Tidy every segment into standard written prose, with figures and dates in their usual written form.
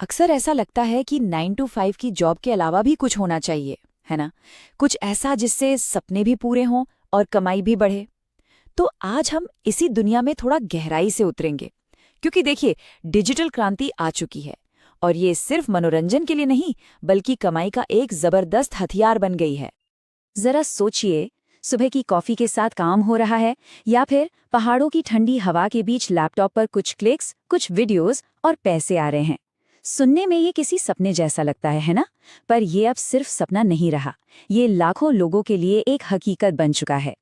अक्सर ऐसा लगता है कि 9 to 5 की जॉब के अलावा भी कुछ होना चाहिए, है ना? कुछ ऐसा जिससे सपने भी पूरे हों और कमाई भी बढ़े। तो आज हम इसी दुनिया में थोड़ा गहराई से उतरेंगे, क्योंकि देखिए, डिजिटल क्रांति आ चुकी है और ये सिर्फ मनोरंजन के लिए नहीं, बल्कि कमाई का एक जबरदस्त हथियार बन गई है। जरा सोचिए, सुबह की कॉफी के साथ काम हो रहा है या फिर पहाड़ों की ठंडी हवा के बीच लैपटॉप पर कुछ क्लिक्स, कुछ वीडियोस और पैसे आ रहे हैं। सुनने में ये किसी सपने जैसा लगता है ना? पर ये अब सिर्फ सपना नहीं रहा, ये लाखों लोगों के लिए एक हकीकत बन चुका है।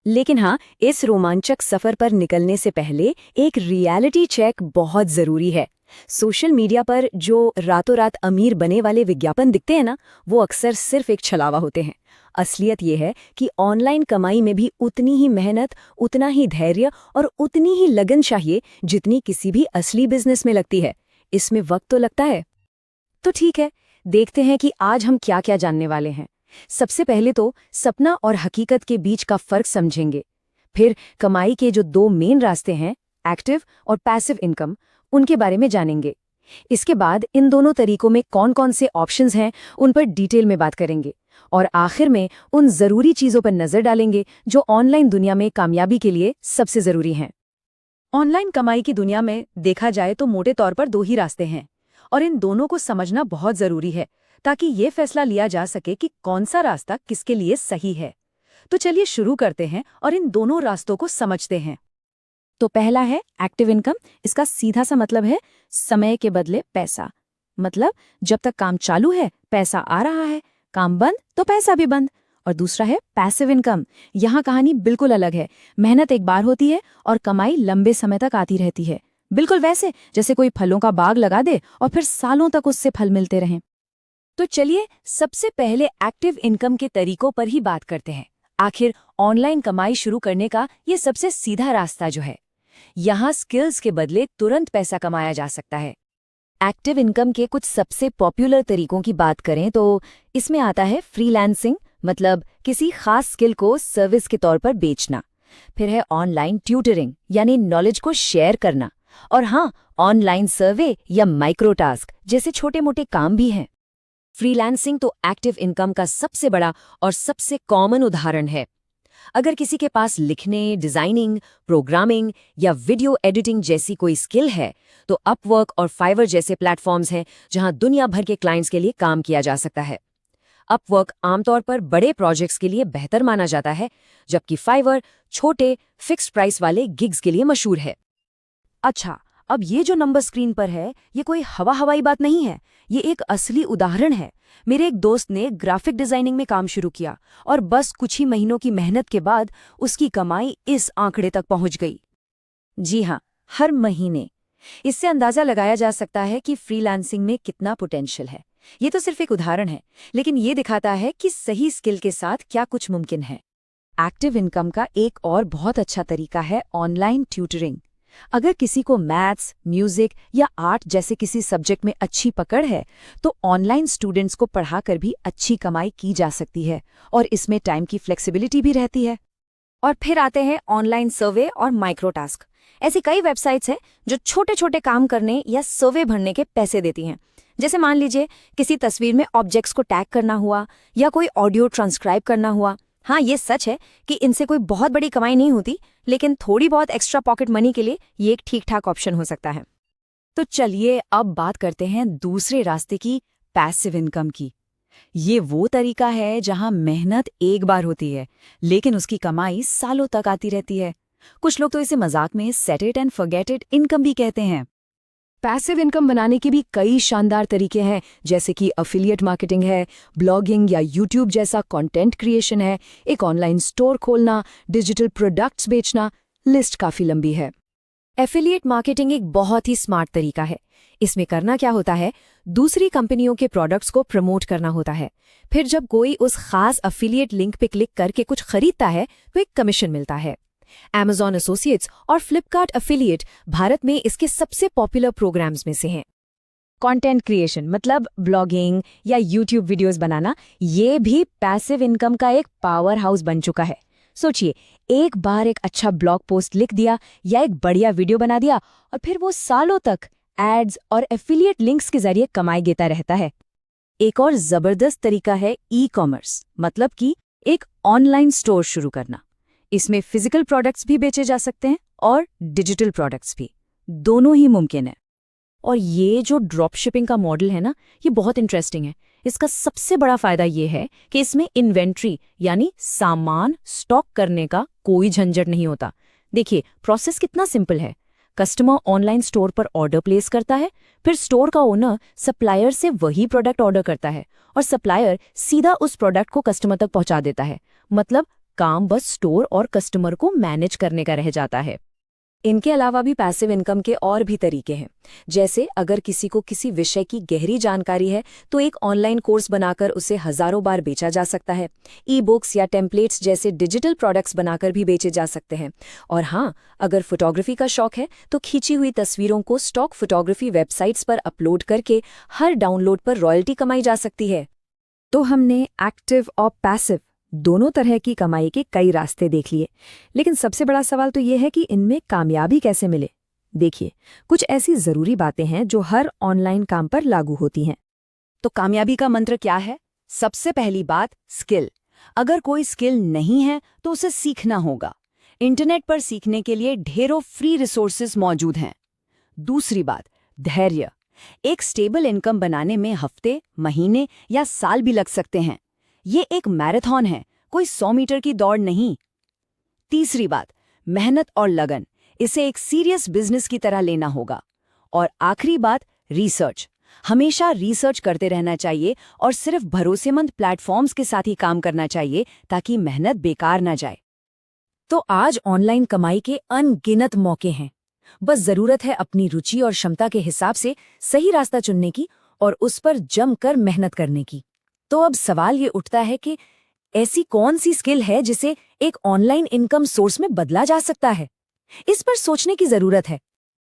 लेकिन हाँ, इस रोमांचक सफर पर निकलने से पहले एक रियलिटी चेक बहुत जरूरी है। सोशल मीडिया पर जो रातों रात अमीर बने वाले विज्ञापन दिखते हैं ना, वो अक्सर सिर्फ एक छलावा होते हैं। असलियत ये है कि ऑनलाइन कमाई में भी उतनी ही मेहनत, उतना ही धैर्य और उतनी ही लगन चाहिए जितनी किसी भी असली बिजनेस में लगती है। इसमें वक्त तो लगता है। तो ठीक है, देखते हैं कि आज हम क्या क्या जानने वाले हैं। सबसे पहले तो सपना और हकीकत के बीच का फर्क समझेंगे। फिर कमाई के जो दो मेन रास्ते हैं, एक्टिव और पैसिव इनकम, उनके बारे में जानेंगे। इसके बाद इन दोनों तरीकों में कौन कौन से ऑप्शंस हैं, उन पर डिटेल में बात करेंगे। और आखिर में उन जरूरी चीजों पर नजर डालेंगे जो ऑनलाइन दुनिया में कामयाबी के लिए सबसे जरूरी हैं। ऑनलाइन कमाई की दुनिया में देखा जाए तो मोटे तौर पर दो ही रास्ते हैं, और इन दोनों को समझना बहुत जरूरी है ताकि ये फैसला लिया जा सके कि कौन सा रास्ता किसके लिए सही है। तो चलिए शुरू करते हैं और इन दोनों रास्तों को समझते हैं। तो पहला है एक्टिव इनकम। इसका सीधा सा मतलब है समय के बदले पैसा। मतलब जब तक काम चालू है पैसा आ रहा है, काम बंद तो पैसा भी बंद। और दूसरा है पैसिव इनकम। यहाँ कहानी बिल्कुल अलग है। मेहनत एक बार होती है और कमाई लंबे समय तक आती रहती है, बिल्कुल वैसे जैसे कोई फलों का बाग लगा दे और फिर सालों तक उससे फल मिलते रहें। तो चलिए सबसे पहले एक्टिव इनकम के तरीकों पर ही बात करते हैं। आखिर ऑनलाइन कमाई शुरू करने का ये सबसे सीधा रास्ता जो है, यहाँ स्किल्स के बदले तुरंत पैसा कमाया जा सकता है। एक्टिव इनकम के कुछ सबसे पॉपुलर तरीकों की बात करें तो इसमें आता है फ्रीलांसिंग, मतलब किसी खास स्किल को सर्विस के तौर पर बेचना। फिर है ऑनलाइन ट्यूटरिंग, यानी नॉलेज को शेयर करना। और हाँ, ऑनलाइन सर्वे या माइक्रो टास्क जैसे छोटे मोटे काम भी हैं। फ्रीलांसिंग तो एक्टिव इनकम का सबसे बड़ा और सबसे कॉमन उदाहरण है। अगर किसी के पास लिखने, डिजाइनिंग, प्रोग्रामिंग या वीडियो एडिटिंग जैसी कोई स्किल है, तो अपवर्क और फाइवर जैसे प्लेटफॉर्म्स हैं जहां दुनिया भर के क्लाइंट्स के लिए काम किया जा सकता है। अपवर्क आमतौर पर बड़े प्रोजेक्ट्स के लिए बेहतर माना जाता है, जबकि फाइवर छोटे फिक्स्ड प्राइस वाले गिग्स के लिए मशहूर है। अच्छा, अब ये जो नंबर स्क्रीन पर है, ये कोई हवाई बात नहीं है, ये एक असली उदाहरण है। मेरे एक दोस्त ने ग्राफिक डिजाइनिंग में काम शुरू किया और बस कुछ ही महीनों की मेहनत के बाद उसकी कमाई इस आंकड़े तक पहुंच गई। जी हाँ, हर महीने। इससे अंदाजा लगाया जा सकता है कि फ्रीलांसिंग में कितना पोटेंशियल है। ये तो सिर्फ एक उदाहरण है, लेकिन ये दिखाता है कि सही स्किल के साथ क्या कुछ मुमकिन है। एक्टिव इनकम का एक और बहुत अच्छा तरीका है ऑनलाइन ट्यूटरिंग। अगर किसी को मैथ्स, म्यूजिक या आर्ट जैसे किसी सब्जेक्ट में अच्छी पकड़ है, तो ऑनलाइन स्टूडेंट्स को पढ़ाकर भी अच्छी कमाई की जा सकती है और इसमें टाइम की फ्लेक्सिबिलिटी भी रहती है। और फिर आते हैं ऑनलाइन सर्वे और माइक्रो टास्क। ऐसी कई वेबसाइट्स हैं जो छोटे छोटे काम करने या सर्वे भरने के पैसे देती हैं। जैसे मान लीजिए किसी तस्वीर में ऑब्जेक्ट्स को टैग करना हुआ या कोई ऑडियो ट्रांसक्राइब करना हुआ। हाँ, ये सच है कि इनसे कोई बहुत बड़ी कमाई नहीं होती, लेकिन थोड़ी बहुत एक्स्ट्रा पॉकेट मनी के लिए ये एक ठीक ठाक ऑप्शन हो सकता है। तो चलिए अब बात करते हैं दूसरे रास्ते की, पैसिव इनकम की। ये वो तरीका है जहां मेहनत एक बार होती है, लेकिन उसकी कमाई सालों तक आती रहती है। कुछ लोग तो इसे मजाक में set it and forget it income भी कहते हैं। पैसिव इनकम बनाने के भी कई शानदार तरीके हैं, जैसे कि अफिलिएट मार्केटिंग है, ब्लॉगिंग या यूट्यूब जैसा कंटेंट क्रिएशन है, एक ऑनलाइन स्टोर खोलना, डिजिटल प्रोडक्ट्स बेचना, लिस्ट काफी लंबी है। एफिलिएट मार्केटिंग एक बहुत ही स्मार्ट तरीका है। इसमें करना क्या होता है, दूसरी कंपनियों के प्रोडक्ट्स को प्रमोट करना होता है। फिर जब कोई उस खास अफिलिएट लिंक पे क्लिक करके कुछ खरीदता है तो एक कमीशन मिलता है। Amazon एसोसिएट्स और फ्लिपकार्ट एफिलिएट भारत में इसके सबसे पॉपुलर प्रोग्राम्स में से हैं। कंटेंट क्रिएशन मतलब ब्लॉगिंग या यूट्यूब वीडियोस बनाना, ये भी पैसिव इनकम का एक पावर हाउस बन चुका है। सोचिए, एक बार एक अच्छा ब्लॉग पोस्ट लिख दिया या एक बढ़िया वीडियो बना दिया और फिर वो सालों तक एड्स और एफिलिएट लिंक्स के जरिए कमाई देता रहता है। एक और जबरदस्त तरीका है ई कॉमर्स, मतलब कि एक ऑनलाइन स्टोर शुरू करना। इसमें फिजिकल प्रोडक्ट्स भी बेचे जा सकते हैं और डिजिटल प्रोडक्ट्स भी, दोनों ही मुमकिन है। और ये जो ड्रॉप शिपिंग का मॉडल है ना, ये बहुत इंटरेस्टिंग है। इसका सबसे बड़ा फायदा ये है कि इसमें इन्वेंट्री यानी सामान स्टॉक करने का कोई झंझट नहीं होता। देखिए, प्रोसेस कितना सिंपल है। कस्टमर ऑनलाइन स्टोर पर ऑर्डर प्लेस करता है, फिर स्टोर का ओनर सप्लायर से वही प्रोडक्ट ऑर्डर करता है और सप्लायर सीधा उस प्रोडक्ट को कस्टमर तक पहुंचा देता है। मतलब काम बस स्टोर और कस्टमर को मैनेज करने का रह जाता है। इनके अलावा भी पैसिव इनकम के और भी तरीके हैं। जैसे अगर किसी को किसी विषय की गहरी जानकारी है तो एक ऑनलाइन कोर्स बनाकर उसे हजारों बार बेचा जा सकता है। ई बुक्स या टेम्पलेट्स जैसे डिजिटल प्रोडक्ट्स बनाकर भी बेचे जा सकते हैं। और हाँ, अगर फोटोग्राफी का शौक है तो खींची हुई तस्वीरों को स्टॉक फोटोग्राफी वेबसाइट्स पर अपलोड करके हर डाउनलोड पर रॉयल्टी कमाई जा सकती है। तो हमने एक्टिव और पैसिव दोनों तरह की कमाई के कई रास्ते देख लिए, लेकिन सबसे बड़ा सवाल तो ये है कि इनमें कामयाबी कैसे मिले। देखिए, कुछ ऐसी जरूरी बातें हैं जो हर ऑनलाइन काम पर लागू होती हैं। तो कामयाबी का मंत्र क्या है? सबसे पहली बात, स्किल। अगर कोई स्किल नहीं है तो उसे सीखना होगा। इंटरनेट पर सीखने के लिए ढेरों फ्री रिसोर्सेज मौजूद हैं। दूसरी बात, धैर्य। एक स्टेबल इनकम बनाने में हफ्ते, महीने या साल भी लग सकते हैं। ये एक मैराथन है, कोई 100 मीटर की दौड़ नहीं। तीसरी बात, मेहनत और लगन। इसे एक सीरियस बिजनेस की तरह लेना होगा। और आखिरी बात, रिसर्च। हमेशा रिसर्च करते रहना चाहिए और सिर्फ भरोसेमंद प्लेटफॉर्म्स के साथ ही काम करना चाहिए ताकि मेहनत बेकार ना जाए। तो आज ऑनलाइन कमाई के अनगिनत मौके हैं। बस जरूरत है अपनी रुचि और क्षमता के हिसाब से सही रास्ता चुनने की और उस पर जमकर मेहनत करने की। तो अब सवाल ये उठता है कि ऐसी कौन सी स्किल है जिसे एक ऑनलाइन इनकम सोर्स में बदला जा सकता है? इस पर सोचने की जरूरत है।